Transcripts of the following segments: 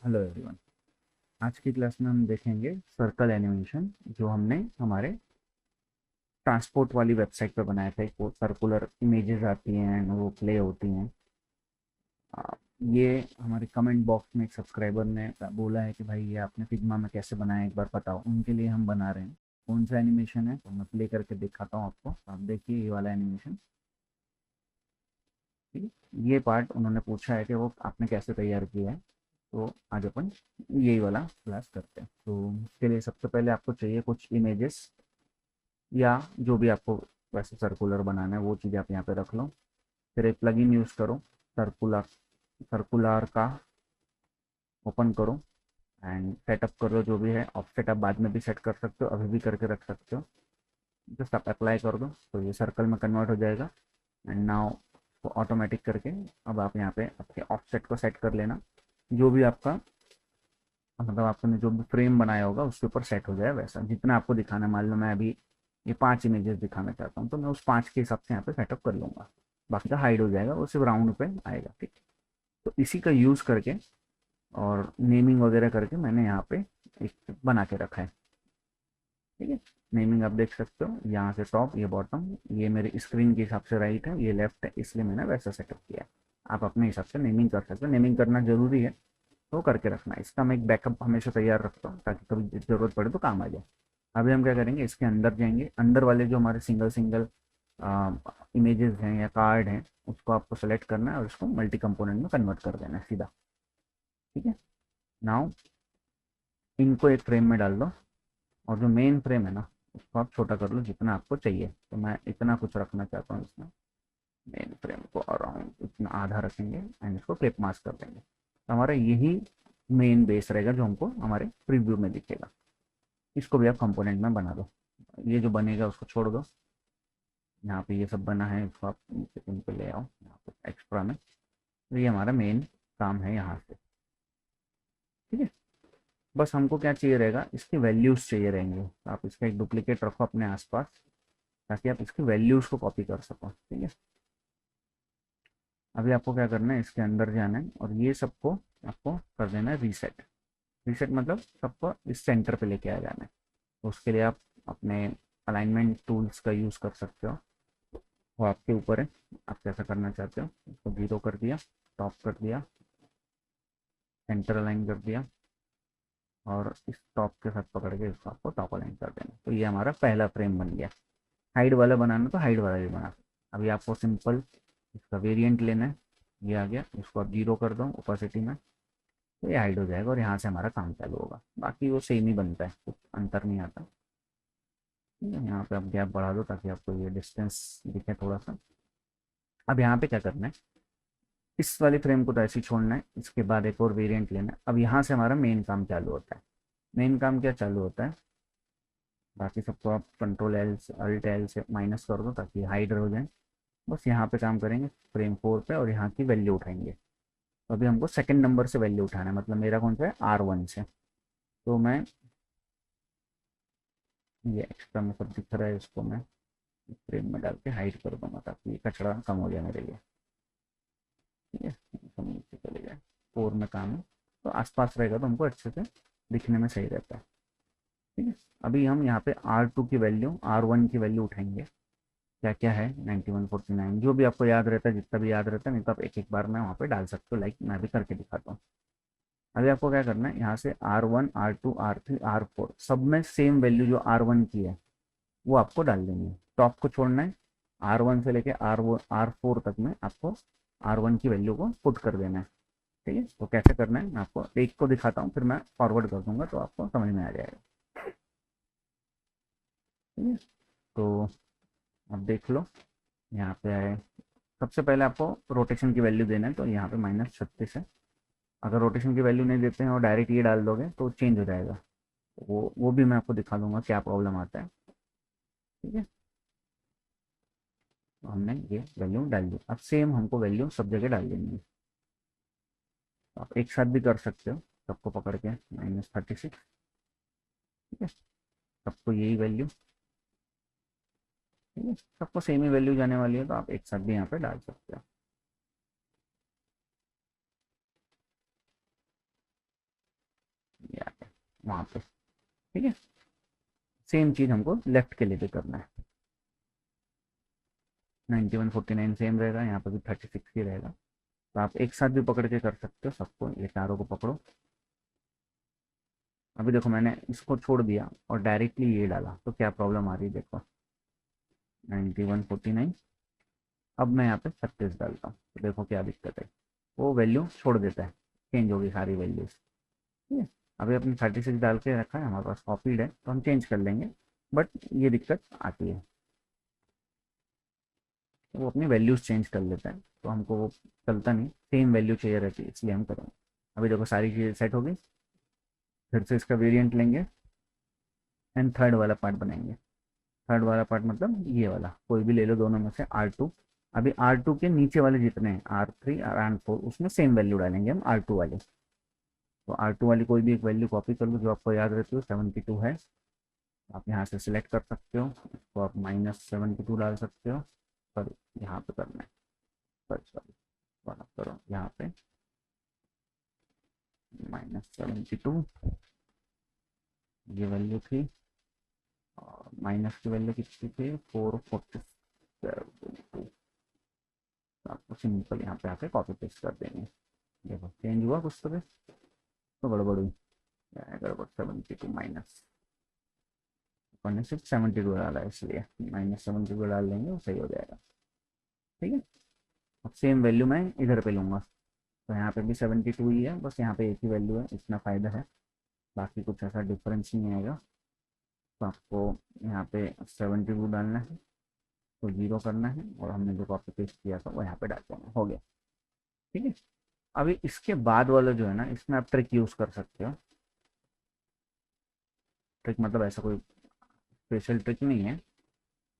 Hello everyone. आज की class में हम देखेंगे सर्कल एनिमेशन जो हमने हमारे ट्रांसपोर्ट वाली वेबसाइट पे बनाया था। एक वो सर्कुलर इमेजेस आती हैं and वो प्ले होती हैं। आ, ये हमारे कमेंट बॉक्स में एक सब्सक्राइबर ने बोला है कि भाई ये आपने फिग्मा में कैसे बनाया, एक बार बताओ। उनके लिए हम बना रहे हैं। कौन सा एनिमेशन है तो मैं प्ले करके दिखाता हूँ आपको। आप देखिए ये वाला एनिमेशन। ठीक है, ये पार्ट उन्होंने पूछा है कि वो आपने कैसे तैयार किया है। तो आज अपन यही वाला क्लास करते हैं। तो इसके लिए सबसे पहले आपको चाहिए कुछ इमेजेस या जो भी आपको वैसे सर्कुलर बनाना है वो चीज़ आप यहाँ पे रख लो। फिर एक प्लगइन यूज़ करो, सर्कुलर सर्कुलर का ओपन करो एंड सेटअप कर लो जो भी है। ऑफसेट आप बाद में भी सेट कर सकते हो, अभी भी करके रख सकते हो। जस्ट आप अप्लाई कर दो तो ये सर्कल में कन्वर्ट हो जाएगा। एंड नाउ वो ऑटोमेटिक करके अब आप यहाँ पे आपके ऑफसेट को सेट कर लेना। जो भी आपका मतलब आपने जो भी फ्रेम बनाया होगा उसके ऊपर सेट हो जाए वैसा जितना आपको दिखाना है। मान लो मैं अभी ये 5 इमेजेस दिखाना चाहता हूँ तो मैं उस 5 के हिसाब से यहाँ पे सेटअप कर लूँगा। बाकी का हाइड हो जाएगा, वो सिर्फ राउंड पे आएगा। ठीक, तो इसी का यूज़ करके और नेमिंग वगैरह करके मैंने यहाँ पे एक बना के रखा है। ठीक है, नेमिंग आप देख सकते हो, यहाँ से टॉप, ये बॉटम, ये मेरे स्क्रीन के हिसाब से राइट है, ये लेफ्ट है, इसलिए मैंने वैसा सेटअप किया है। आप अपने हिसाब से नेमिंग कर सकते हो। नेमिंग करना जरूरी है तो करके रखना। इसका मैं एक बैकअप हमेशा तैयार रखता हूँ ताकि कभी ज़रूरत पड़े तो काम आ जाए। अभी हम क्या करेंगे, इसके अंदर जाएंगे। अंदर वाले जो हमारे सिंगल सिंगल इमेजेस हैं या कार्ड हैं उसको आपको सेलेक्ट करना है और इसको मल्टी कंपोनेंट में कन्वर्ट कर देना है सीधा। ठीक है, नाउ इनको एक फ्रेम में डाल दो और जो मेन फ्रेम है ना उसको आप छोटा कर लो जितना आपको चाहिए। तो मैं इतना कुछ रखना चाहता हूँ इसमें। मेन फ्रेम को अराउंड इतना आधा रखेंगे एंड इसको क्लिप मास्क कर देंगे। तो हमारा यही मेन बेस रहेगा जो हमको हमारे प्रीव्यू में दिखेगा। इसको भी आप कंपोनेंट में बना दो। ये जो बनेगा उसको छोड़ दो। यहाँ पे ये सब बना है, इसको आप नीचे पिन पे ले आओ यहाँ पे एक्स्ट्रा में। तो ये हमारा मेन काम है यहाँ से। ठीक है, बस हमको क्या चाहिए रहेगा, इसकी वैल्यूज़ चाहिए रहेंगे। तो आप इसका एक डुप्लीकेट रखो अपने आसपास ताकि आप इसकी वैल्यूज़ को कॉपी कर सको। ठीक है, अभी आपको क्या करना है, इसके अंदर जाना है और ये सबको आपको कर देना है रीसेट। रीसेट मतलब सबको इस सेंटर पे लेके आ जाना है। तो उसके लिए आप अपने अलाइनमेंट टूल्स का यूज़ कर सकते हो, वो आपके ऊपर है। आप कैसा करना चाहते हो। इसको 0 कर दिया, टॉप कर दिया, सेंटर अलाइन कर दिया और इस टॉप के साथ पकड़ के इसको आपको टॉप अलाइन कर देना। तो ये हमारा पहला फ्रेम बन गया। हाइड वाला बनाना तो हाइड वाला भी बना। अभी आपको सिंपल इसका वेरिएंट लेना है। ये आ गया, इसको आप 0 कर दो ओपेसिटी में तो ये हाइड हो जाएगा और यहाँ से हमारा काम चालू होगा। बाकी वो सेम ही बनता है, कुछ अंतर नहीं आता। ठीक है, यहाँ पे आप गैप बढ़ा दो ताकि आपको ये डिस्टेंस दिखे थोड़ा सा। अब यहाँ पे क्या करना है, इस वाले फ्रेम को तो ऐसे ही छोड़ना है। इसके बाद एक और वेरिएंट लेना है। अब यहाँ से हमारा मेन काम चालू होता है। मेन काम क्या चालू होता है, बाकी सबको आप कंट्रोल एल अल्ट एल से माइनस कर दो ताकि हाइड हो जाए। बस यहाँ पे काम करेंगे फ्रेम 4 पे और यहाँ की वैल्यू उठाएंगे। तो अभी हमको सेकंड नंबर से वैल्यू उठाना है, मतलब मेरा कौन सा है, R1 से। तो मैं ये एक्स्ट्रा में सब दिख रहा है, इसको मैं फ्रेम में डाल के हाइड कर दूंगा ताकि ये कचरा कम हो जाए मेरे लिए। ठीक है, सब नीचे चले जाए। 4 में काम है तो आसपास रहेगा तो हमको अच्छे से दिखने में सही रहता है। ठीक है, अभी हम यहाँ पे R2 की वैल्यू, R1 की वैल्यू उठाएंगे। क्या क्या है, 9149 जो भी आपको याद रहता है, जितना भी याद रहता है, नहीं तो आप एक एक बार में वहाँ पे डाल सकते हो। लाइक मैं भी करके दिखाता हूँ। अभी आपको क्या करना है, यहाँ से R1 R2 R3 R4 सब में सेम वैल्यू जो R1 की है वो आपको डाल देनी है। टॉप को छोड़ना है। R1 से लेके R4 तक में आपको R1 की वैल्यू को पुट कर देना है। ठीक है, तो कैसे करना है मैं आपको एक को दिखाता हूँ, फिर मैं फॉरवर्ड कर दूंगा तो आपको समझ में आ जाएगा। ठीक है, तो आप देख लो यहाँ पे आए। सबसे पहले आपको रोटेशन की वैल्यू देना है तो यहाँ पे -36 है। अगर रोटेशन की वैल्यू नहीं देते हैं और डायरेक्ट ये डाल दोगे तो चेंज हो जाएगा। वो भी मैं आपको दिखा दूंगा क्या प्रॉब्लम आता है। ठीक है, तो हमने ये वैल्यू डाल दी। अब सेम हमको वैल्यू सब जगह डाल देनी है। तो आप एक साथ भी कर सकते हो सबको पकड़ के, -36। ठीक है, सबको यही वैल्यू। ठीक है, सबको सेम ही वैल्यू जाने वाली है तो आप एक साथ भी यहाँ पे डाल सकते हो। वहाँ पे। ठीक है, सेम चीज़ हमको लेफ्ट के लिए भी करना है। 9149 सेम रहेगा, यहाँ पे भी 36 ही रहेगा। तो आप एक साथ भी पकड़ के कर सकते हो सबको, ये चारों को पकड़ो। अभी देखो मैंने इसको छोड़ दिया और डायरेक्टली ये डाला तो क्या प्रॉब्लम आ रही है देखो, 9149। अब मैं यहाँ पे 36 डालता हूँ तो देखो क्या दिक्कत है, वो वैल्यू छोड़ देता है, चेंज होगी सारी वैल्यूज। ठीक है, अभी अपने 36 डाल के रखा है, हमारे पास कॉपीड है तो हम चेंज कर लेंगे, बट ये दिक्कत आती है, वो अपनी वैल्यूज चेंज कर लेता है तो हमको वो चलता नहीं, सेम वैल्यू चाहिए रहती है, इसलिए हम करेंगे। अभी देखो सारी चीज़ें सेट हो गई, फिर से इसका वेरिएंट लेंगे एंड थर्ड वाला पार्ट बनाएंगे। थर्ड वाला पार्ट मतलब ये वाला, कोई भी ले लो दोनों में से R2। अभी R2 के नीचे वाले जितने हैं R3 और R4 उसमें सेम वैल्यू डालेंगे हम R2 वाले। तो R2 वाली कोई भी एक वैल्यू कॉपी कर लो जो आपको याद रहती हो, 72 है, आप यहाँ से सिलेक्ट कर सकते हो, तो आप -72 डाल सकते हो, पर यहाँ पे करना है, सॉरी वाला करो यहाँ पे -72, ये वैल्यू थी, और माइनस की वैल्यू कितनी थी 447। आपको सिंपल यहाँ पे आके कॉपी पेस्ट कर देंगे। देखो चेंज हुआ कुछ तो गड़बड़ हुई, गड़बड़ 72 माइनस, हमने सिर्फ 72 डाला है इसलिए -72 डाल देंगे वो सही हो जाएगा। ठीक है, अब सेम वैल्यू मैं इधर पे लूँगा, तो यहाँ पे भी 72 ही है, बस यहाँ पे एक ही वैल्यू है, इतना फ़ायदा है, बाकी कुछ ऐसा डिफरेंस नहीं आएगा। तो आपको यहाँ पे 72 डालना है, तो 0 करना है, और हमने जो कॉपी पेस्ट किया था वो यहाँ पे डाल देना, हो गया। ठीक है, अभी इसके बाद वाला जो है ना, इसमें आप ट्रिक यूज़ कर सकते हो। ट्रिक मतलब ऐसा कोई स्पेशल ट्रिक नहीं है,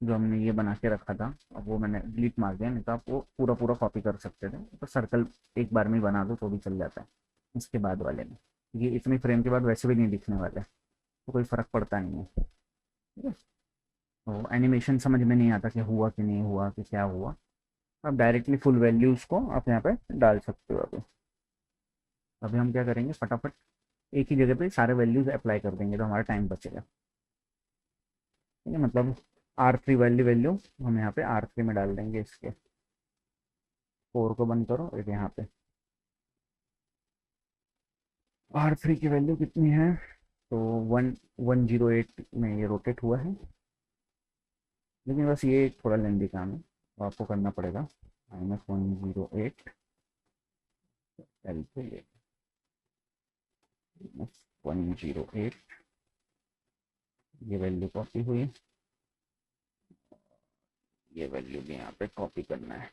जो हमने ये बना के रखा था अब वो मैंने डिलीट मार दिया, नहीं तो आप वो पूरा पूरा कॉपी कर सकते थे, तो सर्कल एक बार में ही बना दो तो भी चल जाता है। इसके बाद वाले में ये इतनी फ्रेम के बाद वैसे भी नहीं दिखने वाले, तो कोई फ़र्क पड़ता नहीं है। ठीक है, तो एनिमेशन समझ में नहीं आता कि हुआ कि नहीं हुआ कि क्या हुआ, आप डायरेक्टली फुल वैल्यूज़ को आप यहाँ पे डाल सकते हो। अभी अभी हम क्या करेंगे, फटाफट एक ही जगह पे सारे वैल्यूज़ अप्लाई कर देंगे तो हमारा टाइम बचेगा। ठीक है, मतलब R3 वाली वैल्यू हम यहाँ पे R3 में डाल देंगे, इसके 4 को बंद करो, एक यहाँ पे R3 की वैल्यू कितनी है, तो 108 में ये रोटेट हुआ है, लेकिन बस ये एक थोड़ा लेंदी काम है तो आपको करना पड़ेगा, -108 एल पे ये -108, ये वैल्यू कॉपी हुई, ये वैल्यू भी यहाँ पे कॉपी करना है।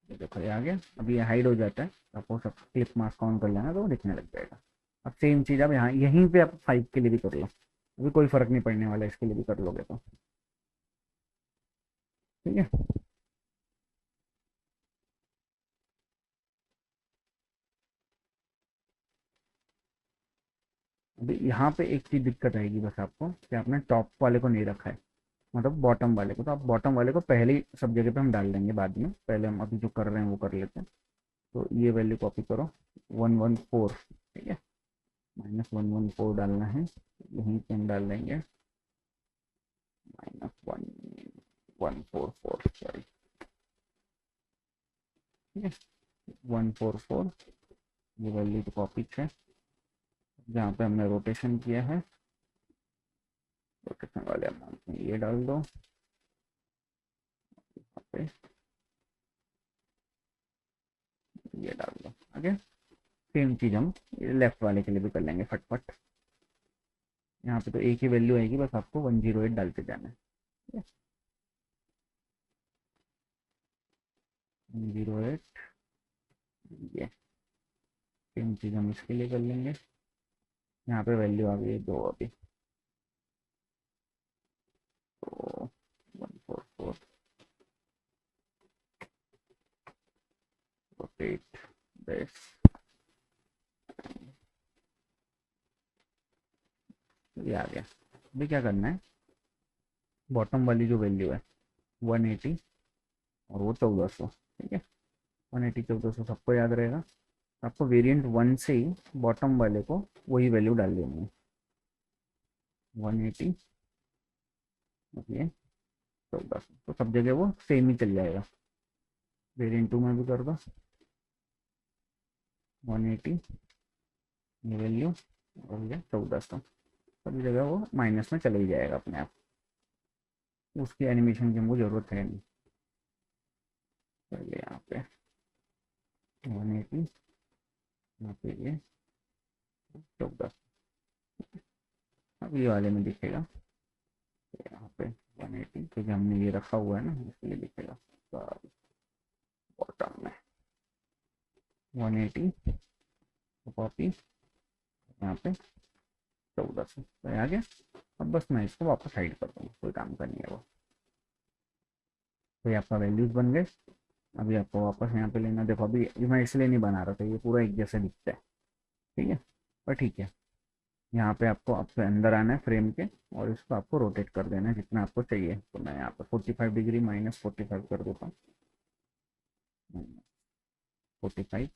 ये देखो ये आ गया, अभी ये हाइड हो जाता है, आपको सब क्लिप मास्क ऑन कर लेना तो वो दिखने लग जाएगा। अब सेम चीज़ अब यहाँ यहीं पे आप 5 के लिए भी कर लो, अभी कोई फ़र्क नहीं पड़ने वाला, इसके लिए भी कर लोगे तो। ठीक है, अभी यहाँ पे एक चीज़ दिक्कत आएगी बस आपको, कि आपने टॉप वाले को नहीं रखा है, मतलब बॉटम वाले को, तो आप बॉटम वाले को पहले ही सब जगह पे हम डाल देंगे बाद में, पहले हम अभी जो कर रहे हैं वो कर लेते हैं। तो ये वैल्यू कॉपी करो 114, ठीक है, -114 डालना है, यहीं पे हम डाल देंगे -1144, सॉरी, ठीक है, 144, ये वैल्यू तो कॉपी है, जहाँ पे हमने रोटेशन किया है, रोटेशन वाले अमाउंट में ये डाल दो, यहाँ पे ये डाल दो। आगे सेम चीज़ हम लेफ्ट वाले के लिए भी कर लेंगे फटफट, यहाँ पे तो एक ही वैल्यू आएगी, बस आपको 108 डालते जाना है। ठीक है, 108, ये सेम चीज़ हम इसके लिए कर लेंगे, यहाँ पे वैल्यू आ गई है 2 अभी, तो 144 रोटेट दिस, ये आ गया। अभी क्या करना है, बॉटम वाली जो वैल्यू है 180 और वो 1400, ठीक है, 180 1400 सबको याद रहेगा, आपको वेरिएंट 1 से ही बॉटम वाले को वही वैल्यू डाल देनी है, 180, ओके। तो बस, तो सब जगह वो सेम ही चल जाएगा। वेरिएंट 2 में भी कर दो 180, ये वैल्यू और ये 1400, सभी जगह वो माइनस में चले ही जाएगा अपने आप, उसकी एनिमेशन की हमको ज़रूरत है नहीं। पहले यहाँ पे 180, यहाँ पे ये 14, अब ये वाले में दिखेगा, यहाँ पे 180 क्योंकि हमने ये रखा हुआ है ना, इसलिए दिखेगा बॉटम में 180, कॉपी, यहाँ पे 1400, तो आ गया। अब बस मैं इसको वापस हाइड कर दूँगा, कोई काम का नहीं है वो। तो ये आपका वैल्यूज़ बन गए। अभी आपको वापस यहाँ पे लेना, देखो अभी मैं इसलिए नहीं बना रहा था, ये पूरा एक जैसा दिखता है, ठीक है, पर ठीक है। यहाँ पे आपको आपके अंदर आना है फ्रेम के, और इसको आपको रोटेट कर देना है जितना आपको चाहिए। तो मैं यहाँ पे 45 डिग्री -45 कर देता हूँ, 45।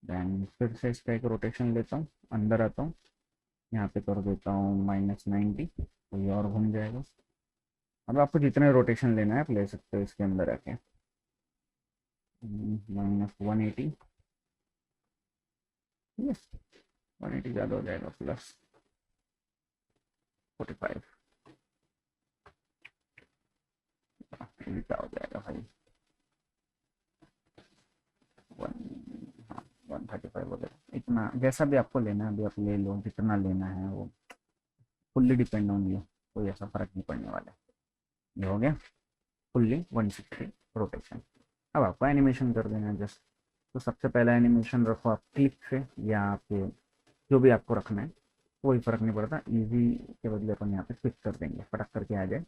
देन फिर से इसका एक रोटेशन लेता हूँ, अंदर आता हूँ, यहाँ पे कर देता हूँ -90, तो ये और घूम जाएगा। अब आपको जितने रोटेशन लेना है आप ले सकते हो इसके अंदर आके। -180, ठीक है, 180 ज़्यादा हो जाएगा, +45, इतना हो जाएगा भाई, 135 वगैरह, इतना जैसा भी आपको लेना है अभी आप ले लो, जितना लेना है वो फुल्ली डिपेंड ऑन यू, कोई ऐसा फर्क नहीं पड़ने वाला है। ये हो गया फुल्ली 160 रोटेशन। अब आपको एनिमेशन कर देना है जस्ट। तो सबसे पहला एनिमेशन रखो आप क्लिक से, या आप जो भी आपको रखना है, कोई फ़र्क नहीं पड़ता, इजी के बदले अपन यहाँ पे क्लिक कर देंगे, फटक करके आ जाए,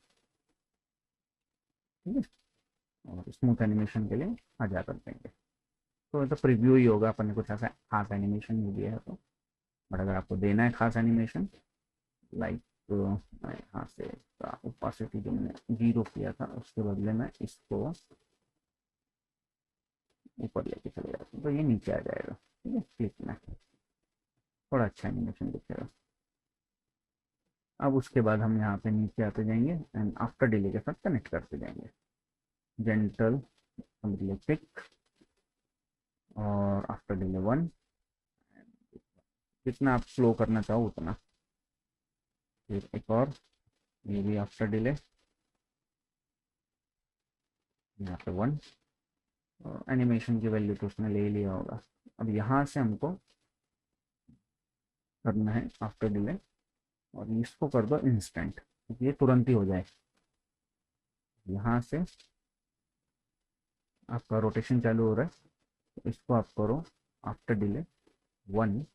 ठीक है। और स्मूथ एनिमेशन के लिए आजा कर देंगे। तो ये तो प्रीव्यू ही होगा, अपन ने कुछ ऐसा खास एनिमेशन नहीं दिया है तो। बट अगर आपको देना है खास एनिमेशन, लाइक यहाँ से ओपासिटी जो मैंने 0 किया था उसके बदले में इसको ऊपर लेके चले जाते हैं, तो ये नीचे आ जाएगा, ठीक है, क्लिक में थोड़ा अच्छा एनिमेशन दिखेगा। अब उसके बाद हम यहाँ पे नीचे आते जाएंगे एंड आफ्टर डिले के साथ कनेक्ट करते जाएंगे, जेंटल मतलब क्लिक, और आफ्टर डिले 1, जितना आप स्लो करना चाहो उतना। फिर एक और, ये भी आफ्टर डिले, यहाँ पे 1, और एनिमेशन की वैल्यू तो उसने ले ही लिया होगा। अब यहाँ से हमको करना है आफ्टर डिले, और इसको कर दो इंस्टेंट, क्योंकि ये तुरंत ही हो जाए। यहाँ से आपका रोटेशन चालू हो रहा है, तो इसको आप करो after delay 1,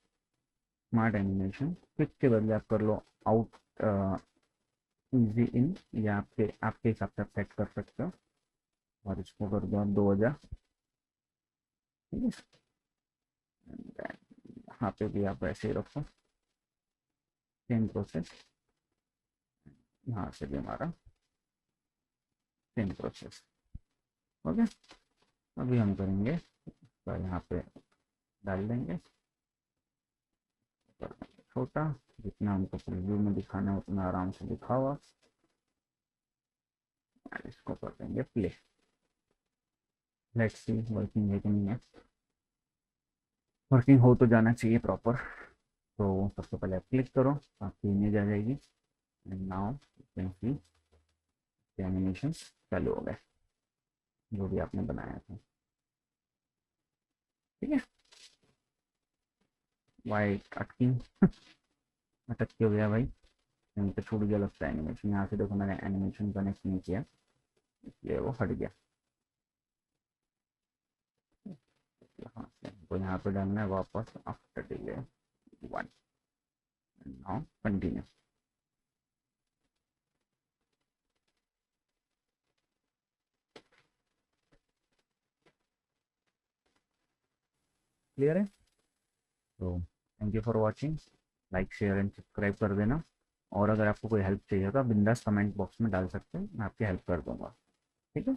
smart animation, quick के बदले आप कर लो आउट इजी इन, या आपके हिसाब से आप सेट कर सकते हो, और इसको कर दो आप 2000, ठीक है। यहाँ पे भी आप ऐसे ही रखो, सेम प्रोसेस, यहाँ से भी हमारा सेम प्रोसेस, ओके। अभी हम करेंगे तो यहाँ पे डाल देंगे छोटा, जितना हमको प्रीव्यू में दिखाना है उतना आराम से दिखा हुआ, इसको कर देंगे प्ले। लेट्स सी वर्किंग है कि नहीं है, वर्किंग हो तो जाना चाहिए प्रॉपर। तो सबसे पहले आप क्लिक करो, आपकी इमेज आ जाएगी, and now you can see animation चालू हो गए जो भी आपने बनाया था, ठीक है। वाइट अटकिंग अटक के हो गया भाई, कहीं पे छूट गया लगता है एनिमेशन। यहाँ से देखो मैंने एनिमेशन कनेक्ट नहीं किया, इसलिए वो हट गया। यहाँ से हमको यहाँ पे डालना है वापस after delay 1, now continue. Clear है? तो thank you for watching, like share and subscribe कर देना। और अगर आपको कोई हेल्प चाहिए तो आप बिंदास कमेंट बॉक्स में डाल सकते हैं, मैं आपकी हेल्प कर दूंगा, ठीक है।